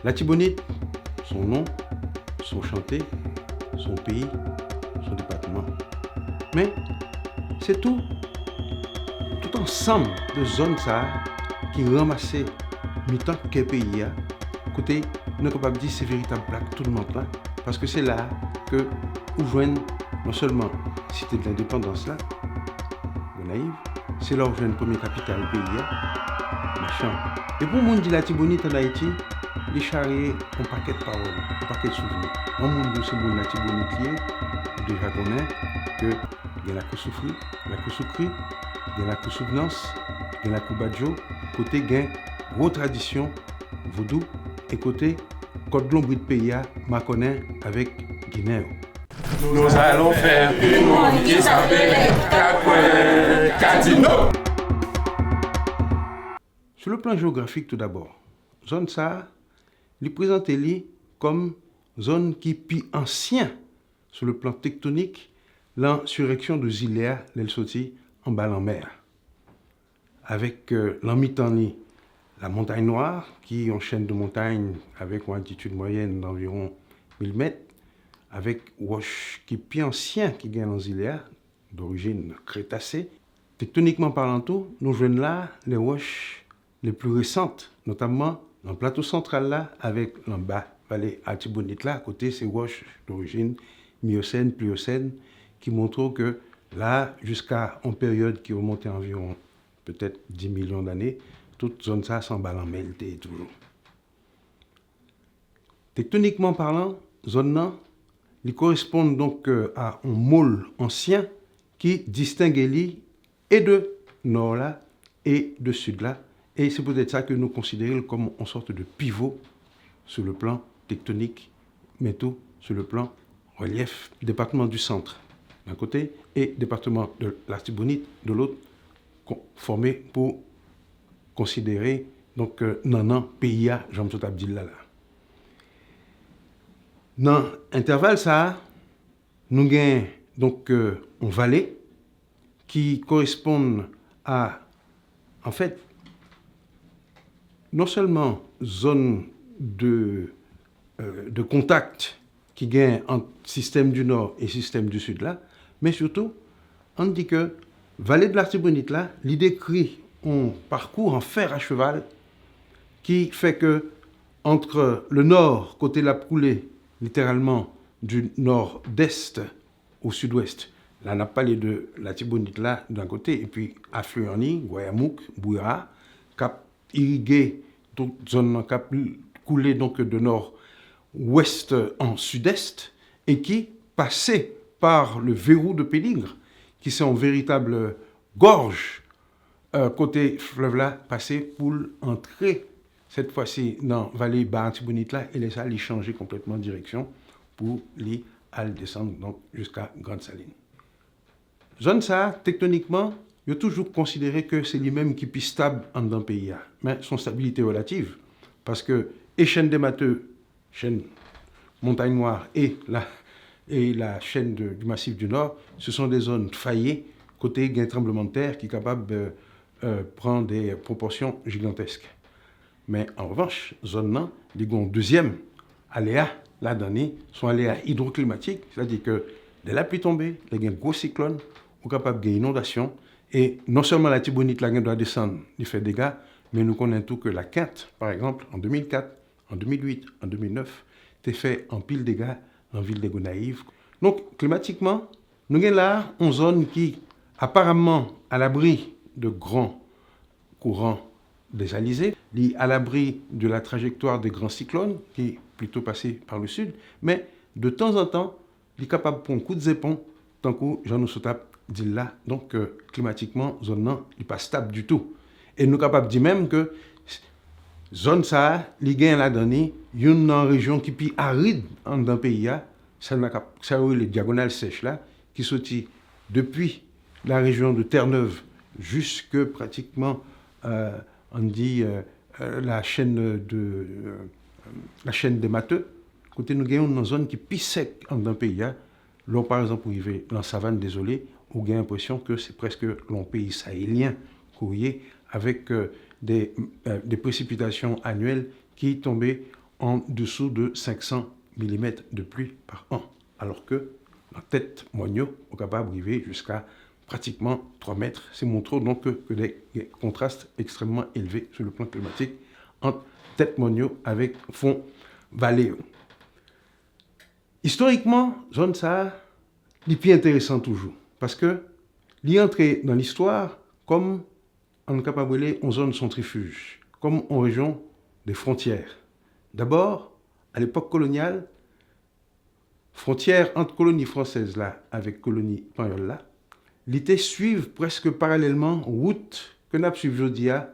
La Tibonite, son nom, son chanté, son pays, son département. Mais c'est tout ensemble de zones ça qui ramassent mi-temps que pays a. Côté, nous sommes capables de dire que c'est véritable plaque tout le monde là, parce que c'est là que nous joignent non seulement la cité de l'indépendance là, Gonaïve, c'est là où joignent la première capitale pays a, machin. Et pour le monde de la Tibonite en Haïti, les charriers ont un paquet de paroles, un paquet de souvenirs. Dans le monde de ce monde de la Tibonite lié, déjà connaît que il y a la Koussoufri, la Koussoukri, il y a la Koussouvenance, il y a la Koubadjo, côté gain, gros tradition, vaudou, et côté Côte de l'Ombre de pays, Maconin avec Guinée. Nous allons faire une monde qui s'appelle Casino. Sur le plan géographique tout d'abord, zone ça, il présente comme zone qui est plus ancien sur le plan tectonique, l'insurrection de Zilea, l'Elsoti, en bas en mer. Avec l'Amitani, la montagne noire, qui est une chaîne de montagnes avec une altitude moyenne d'environ 1000 mètres, avec Wash qui est plus ancien qui gagne en Zilea, d'origine crétacée. Tectoniquement parlant tout, nous jouons là les Wash les plus récentes, notamment dans le plateau central là, avec l'en bas, vallée Altibonite là, à côté c'est Wash d'origine Miocène, Pliocène, qui montrent que là, jusqu'à une période qui remontait à environ peut-être 10 millions d'années, toute zone ça s'emballe en melté toujours. Tectoniquement parlant, zone là, ils correspondent donc à un môle ancien qui distingue les et de nord là et de sud là. Et c'est peut-être ça que nous considérons comme une sorte de pivot sur le plan tectonique, mais tout sur le plan relief. Département du centre d'un côté et département de l'Artibonite de l'autre, formé pour considérer donc non pays à Jean-Moussa Abdillah là. Dans l'intervalle ça, nous avons donc une vallée qui correspond à, en fait, non seulement zone de contact qui gagne entre système du nord et système du sud là, mais surtout, on dit que vallée de l'Artibonite là, il décrit un parcours en fer à cheval qui fait que entre le nord, côté la coulée, littéralement du nord-est au sud-ouest, là, on a parlé de la Tibonite là d'un côté, et puis affluent Guayamouk, Bouira, cap irrigué, donc zone cap coulé donc de nord-ouest en sud-est, et qui passait par le verrou de Péligre, qui c'est une véritable gorge côté fleuve là, passé pour entrer cette fois-ci dans la vallée Bar-Tibonite là, et les salles, ils changeaient complètement de direction pour les aller descendre donc jusqu'à Grande Saline. Zone ça, tectoniquement, il a toujours considéré que c'est lui-même qui est stable en dans le pays. Mais son stabilité relative, parce que les chaînes des Matteux, chaîne Montagne Noire et la chaîne du Massif du Nord, ce sont des zones faillées, côté gain tremblement de terre, qui est capable de prendre des proportions gigantesques. Mais en revanche, zone là, il y a un deuxième aléa, la donnée, sont aléas hydroclimatiques, c'est-à-dire que dès la pluie tombée, il y a un gros cyclone, on est capable d'inondation, et non seulement la Tibonite la doit descendre, il fait des dégâts, mais nous connaissons tout que la Quinte, par exemple, en 2004, en 2008, en 2009, a fait en pile de dégâts dans la ville de Gonaïve. Donc, climatiquement, nous avons là une zone qui, apparemment, à l'abri de grands courants des alizés, à l'abri de la trajectoire des grands cyclones, qui est plutôt passé par le sud, mais de temps en temps, il est capable de prendre un coup de zépon, tant que Jean Sotap dit là, donc climatiquement, zone non, il n'est pas stable du tout. Et nous sommes capables de dire même que zone ça, il gagne la donnée, il y a une région qui est plus aride dans le pays, ça a les diagonales sèches là, qui sortit depuis la région de Terre-Neuve jusque pratiquement on dit la chaîne des Matteux. Côté nous avons une zone qui est plus sec dans le pays. Là, par exemple, où il va dans la savane, désolé, on a l'impression que c'est presque l'on pays sahélien courrier avec des précipitations annuelles qui tombaient en dessous de 500 mm de pluie par an, alors que la tête moignot est capable d'arriver jusqu'à pratiquement 3 mètres. C'est montré donc que des contrastes extrêmement élevés sur le plan climatique entre tête moignot avec fond vallée. Historiquement, zone ça, c'est plus intéressant toujours, parce que l'y entrer dans l'histoire comme on est capable de en zone centrifuge, comme en région des frontières. D'abord, à l'époque coloniale, frontière entre colonie française là avec colonie espagnole là, l'été suivent presque parallèlement route que n'a suivi Jodia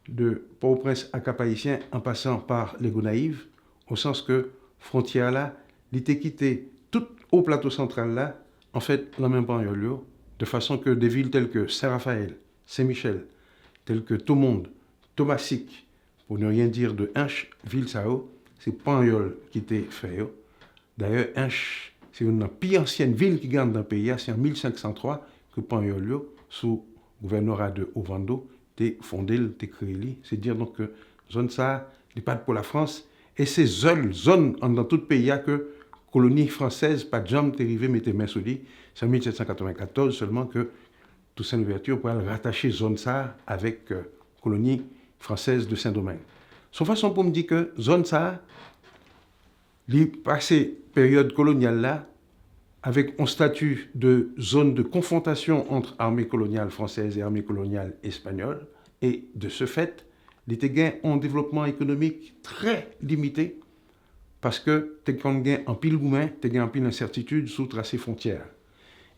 de Port-au-Prince à Cap-Haïtien en passant par les Gonaïves, au sens que frontière là, l'été quitté tout au plateau central là, en fait, la même période, de façon que des villes telles que Saint-Raphaël, Saint-Michel, telles que Thomonde, Thomassic, pour ne rien dire de Hinche, ville Sao, c'est Panyol qui était fait. D'ailleurs, Hinche, c'est une plus ancienne ville qui gagne dans le pays, c'est en 1503 que Panyol, sous gouvernorat de Ovando, était fondé, était créé. C'est dire donc que zone ça, n'est pas pour la France, et c'est seule zone dans tout le pays que colonie française, pas de jambe dérivée, mettait main sous lui. C'est en 1794 seulement que Toussaint Louverture pour rattacher zone ça avec colonie française de Saint-Domingue. Son façon pour me dire que zone ça, les passé période coloniale là, avec un statut de zone de confrontation entre armée coloniale française et armée coloniale espagnole, et de ce fait, les Téguins ont un développement économique très limité, parce que Téguins en pile goumen, Téguins en pile incertitude sous tracé frontière.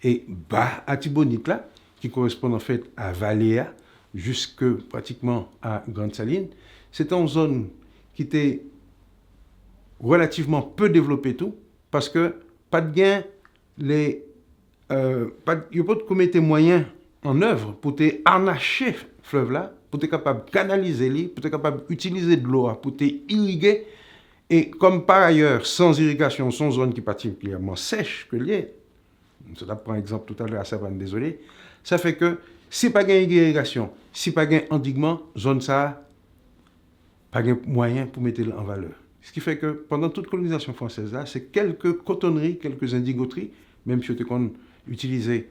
Et bas à Tibonite là, qui correspond en fait à Valéa, jusque pratiquement à Grande Saline, c'est une zone qui était relativement peu développée tout, parce que pas de gain, il n'y a pas de mettre moyens en œuvre pour te harnacher fleuve là, pour être capable de canaliser les, pour être capable d'utiliser de l'eau, pour te irriguer. Et comme par ailleurs, sans irrigation, sans zone qui est particulièrement sèche que liée, je prends exemple tout à l'heure à Savane, désolé, ça fait que si pas gain irrigation, si pas gain endiguement, zone ça, pas gain moyen pour mettre en valeur. Ce qui fait que pendant toute colonisation française là, c'est quelques cotonneries, quelques indigoteries, même si on utilisait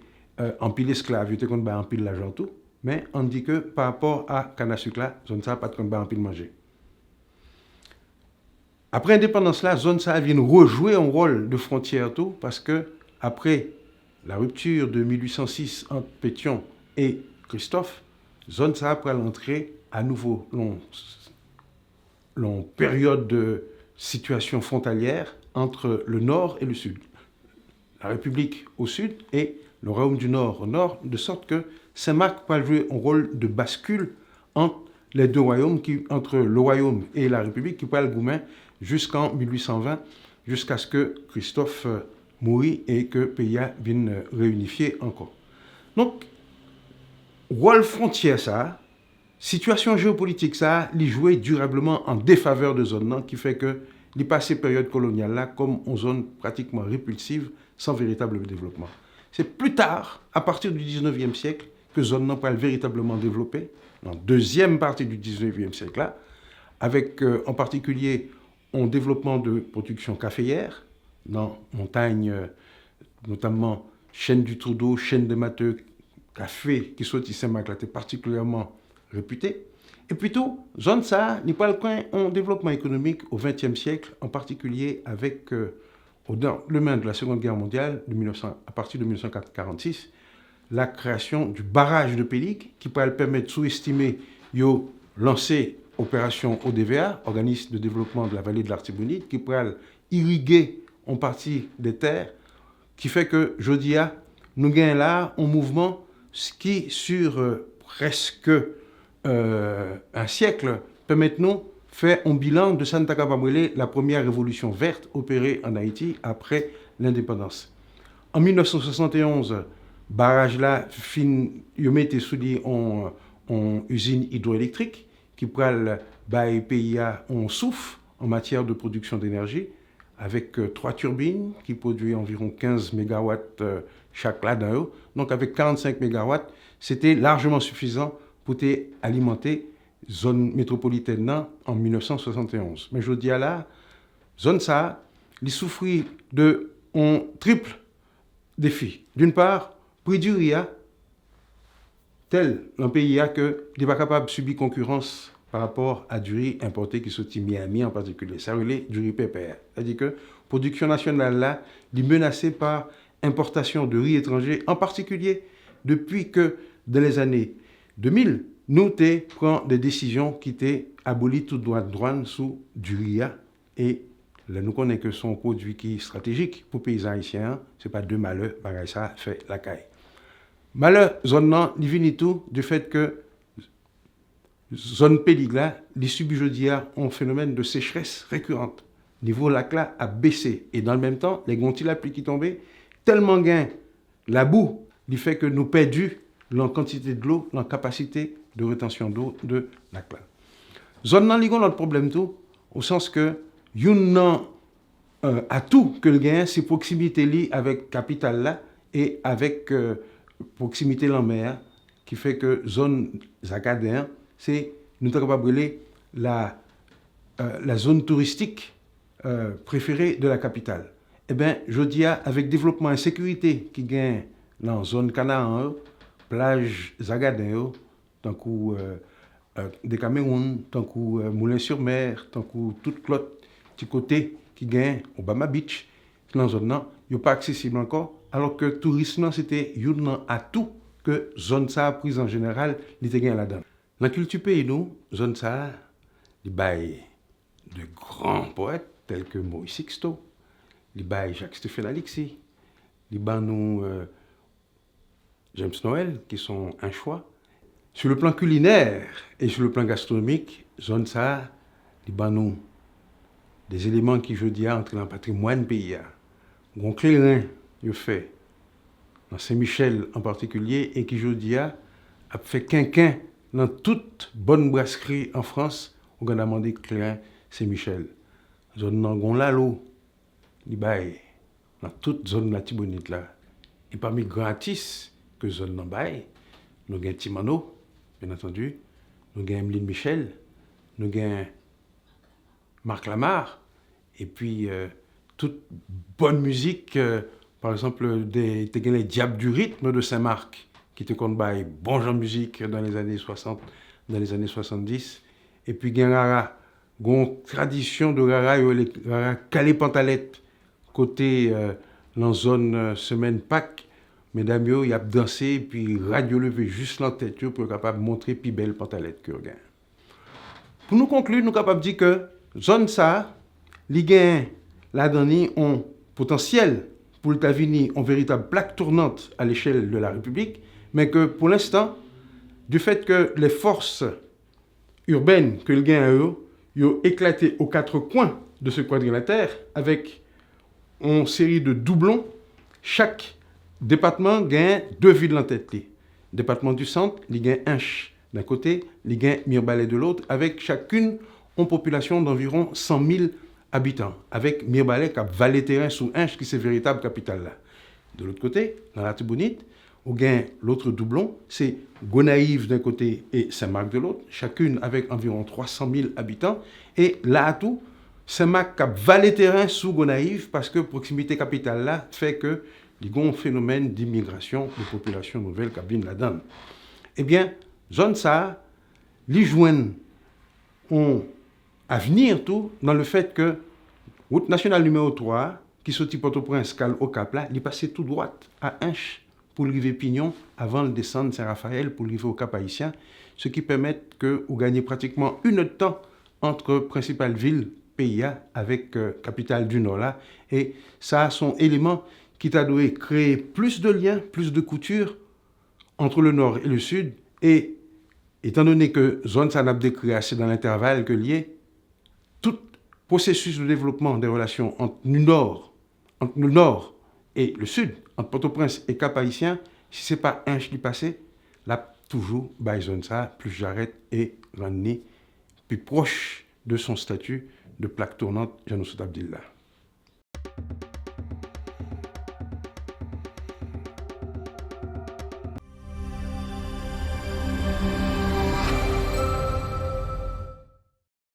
en pile esclave, on en pile l'argent tout, mais on dit que par rapport à canne à sucre là, zone ça pas de en pile manger. Après l'indépendance là, zone ça vient rejouer un rôle de frontière tout, parce que après la rupture de 1806 entre Pétion et Christophe, zone ça après l'entrée à nouveau long période de situation frontalière entre le nord et le sud. La République au sud et le Royaume du Nord au nord, de sorte que Saint-Marc va jouer un rôle de bascule entre les deux royaumes, entre le royaume et la République, qui parle goumen jusqu'en 1820, jusqu'à ce que Christophe mourit et que le pays vienne réunifier encore. Donc, rôle frontière ça, situation géopolitique ça, il jouait durablement en défaveur de zone qui fait que il passé période coloniale là comme une zone pratiquement répulsive sans véritable développement. C'est plus tard, à partir du 19e siècle, que zone n'a pas véritablement développé, en deuxième partie du 19e siècle là, avec en particulier un développement de production caféière dans montagne, notamment chaîne du Trudeau, chaîne de Matteux, café qui soit ici était particulièrement réputé. Et plutôt, zone ça n'est pas le coin en développement économique au XXe siècle, en particulier avec au lendemain de la Seconde Guerre mondiale, à partir de 1946, la création du barrage de Pélic, qui pourrait permettre de sous-estimer yo lancer opération ODVA, organisme de développement de la vallée de l'Artibonite, qui pourrait irriguer en partie des terres, qui fait que, Jodia, nous gagnons là un mouvement qui, sur presque un siècle, permet nous faire un bilan de Santa Capabrele, la première révolution verte opérée en Haïti après l'indépendance. En 1971, barrage là, il mettait sous en usine hydroélectrique qui pourrait bailler pays en souffle en matière de production d'énergie, avec 3 turbines qui produisent environ 15 MW chaque là-dedans. Donc avec 45 MW, c'était largement suffisant pour alimenter zone métropolitaine là, en 1971. Mais je dis à la zone ça, il souffrit de un triple défi. D'une part, prix du riz tel dans le pays que il n'est pas capable de subir concurrence par rapport à du riz importé qui sortit Miami en particulier. Ça relève du riz pépère. C'est-à-dire que la production nationale là, est menacée par importation de riz étranger, en particulier depuis que dans les années 2000, nous prenons des décisions qui étaient abolies toute droit de douane sous du riz. Et là, nous connaissons que son produit qui est stratégique pour les paysans haïtiens. Ce n'est pas de malheur, bagaille ça fait la caille. Malheur, zone non, il vient tout du fait que zone pédigue là, les subit jeudi un phénomène de sécheresse récurrente. Niveau lac là a baissé. Et dans le même temps, les gontis la pluie qui tombaient, tellement gain la boue, il fait que nous perdons la quantité de l'eau, la capacité de rétention d'eau de lac là. Zone non, il y a notre problème tout, au sens que yon à tout que le gain, c'est proximité li avec capitale là et avec proximité la mer qui fait que zone Zacadien, c'est nous sommes capables de brûler la zone touristique préférée de la capitale. Eh bien, je dis avec développement et sécurité qui gagne dans la zone Canaan, plage Zagadin, tant que des Cameroun, tant que Moulins-sur-Mer, tant que tout l'autre petit côté qui gagne Obama Beach, dans la zone, il n'est pas accessible encore, alors que le tourisme, c'était un atout que zone ça prise en général, il était gagné là-dedans. Dans la culture pays, nous, zone ça, il bail de grands poètes tels que Maurice Sixto, il bail Jacques-Stéphane Alexis, il bail nous James Noël, qui sont un choix. Sur le plan culinaire et sur le plan gastronomique, zone ça, il bail nous des éléments qui, je dis, entrent dans le patrimoine pays. Un clairin, il fait dans Saint-Michel en particulier, et qui, je dis, a fait quinquin dans toute bonne brasserie en France, on a demandé clairin Saint-Michel. Zone Nangon Lalo, il bail dans toute zone de la Tibonite là. Et parmi gratis que zone nan bail, nous avons Timano, bien entendu, nous avons Emeline Michel, nous avons Marc Lamar, et puis toute bonne musique, par exemple les Diables du rythme de Saint-Marc, qui te compte bail bon genre musique dans les années 60, dans les années 70, et puis Rara, une tradition de Rara, les Rara Calais Pantalette, côté dans la zone semaine Pâques, mesdames, il y a dansé, puis radio levé juste la tête pour être capable de montrer plus belle pantalette que gain. Pour nous conclure, nous sommes capables de dire que zone ça, les gains là-dedans ont potentiel pour le Tavini, une véritable plaque tournante à l'échelle de la République, mais que pour l'instant, du fait que les forces urbaines que le gain a eux, ils ont éclaté aux quatre coins de ce quadrilatère avec une série de doublons. Chaque département gagne deux villes en tête. Le département du centre, il gagne Hinche d'un côté, il gagne Mirbalais de l'autre, avec chacune une population d'environ 100 000 habitants, avec Mirbalais qui a valet terrain sous Hinche, qui est véritable capitale là. De l'autre côté, dans la Tibonite, on gagne l'autre doublon, c'est Gonaïves d'un côté et Saint-Marc de l'autre, chacune avec environ 300 000 habitants. Et là à tout, Saint-Marc a valet terrain sous Gonaïves parce que proximité capitale là fait que il y a un phénomène d'immigration de population nouvelle qui vient là-dedans. Eh bien, zone ça, les joignent ont avenir tout dans le fait que route nationale numéro 3, qui sortit Port-au-Prince, Cal au Cap là, il est passé tout droit à Hinche pour arriver Pignon avant de descendre Saint-Raphaël pour arriver au Cap Haïtien, ce qui permet que vous gagnez pratiquement une heure de temps entre principales villes PIA avec capitale du Nord là, et ça a son élément qui t'a dû créer plus de liens, plus de couture entre le Nord et le Sud, et étant donné que zone ça n'a décrit assez dans l'intervalle que lié, tout processus de développement des relations entre le Nord et le Sud, entre Port-au-Prince et Cap-Haïtien, si ce n'est pas un qui passé, là, toujours, zone ça, plus j'arrête et ramener plus proche de son statut de plaque tournante, Janoussou Abdillah.